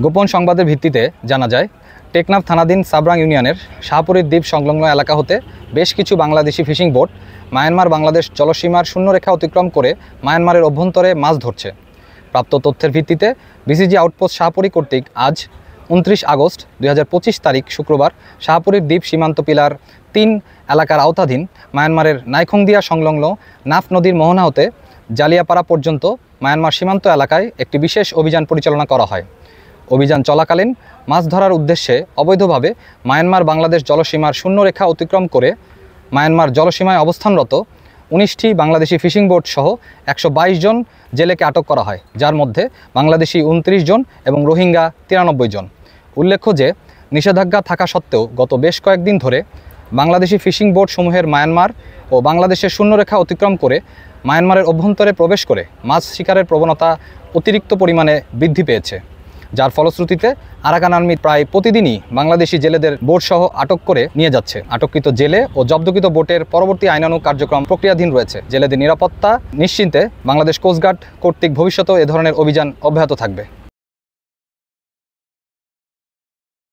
গোপন সংবাদের ভিত্তিতে জানা যায়, টেকনাফ থানাধীন সাবরাং ইউনিয়নের শাহপুরীর দ্বীপ সংলগ্ন এলাকা হতে বেশ কিছু বাংলাদেশি ফিশিং বোট মায়ানমার বাংলাদেশ জলসীমার শূন্যরেখা অতিক্রম করে মায়ানমারের অভ্যন্তরে মাছ ধরছে। প্রাপ্ত তথ্যের ভিত্তিতে বিসিজি আউটপোস্ট শাহপুরী কর্তৃক আজ 29 আগস্ট 2025 তারিখ শুক্রবার শাহপুরীর দ্বীপ সীমান্ত পিলার 3 এলাকার আওতাধীন মায়ানমারের নাইখংদিয়া সংলগ্ন নাফ নদীর মোহনা হতে জালিয়াপাড়া পর্যন্ত মায়ানমার সীমান্ত এলাকায় একটি বিশেষ অভিযান পরিচালনা করা হয়। অভিযান চলাকালীন মাছ ধরার উদ্দেশ্যে অবৈধভাবে মায়ানমার বাংলাদেশ জলসীমার শূন্যরেখা অতিক্রম করে মায়ানমার জলসীমায় অবস্থানরত 19টি বাংলাদেশি ফিশিং বোট সহ 122 জন জেলেকে আটক করা হয়, যার মধ্যে বাংলাদেশি 29 জন এবং রোহিঙ্গা 93 জন। উল্লেখ্য যে নিষেধাজ্ঞা থাকা সত্ত্বেও গত বেশ কয়েকদিন ধরে বাংলাদেশি ফিশিং বোট সমূহের মায়ানমার ও বাংলাদেশের শূন্যরেখা অতিক্রম করে মায়ানমারের অভ্যন্তরে প্রবেশ করে মাছ শিকারের প্রবণতা অতিরিক্ত পরিমাণে বৃদ্ধি পেয়েছে, যার ফলশ্রুতিতে আরাকান আর্মি প্রায় প্রতিদিনই বাংলাদেশি জেলেদের বোটসহ আটক করে নিয়ে যাচ্ছে। আটককৃত জেলে ও জব্দকৃত বোটের পরবর্তী আইনানুগ কার্যক্রম প্রক্রিয়াধীন রয়েছে। জেলেদের নিরাপত্তা নিশ্চিন্তে বাংলাদেশ কোস্টগার্ড কর্তৃক ভবিষ্যতেও এ ধরনের অভিযান অব্যাহত থাকবে।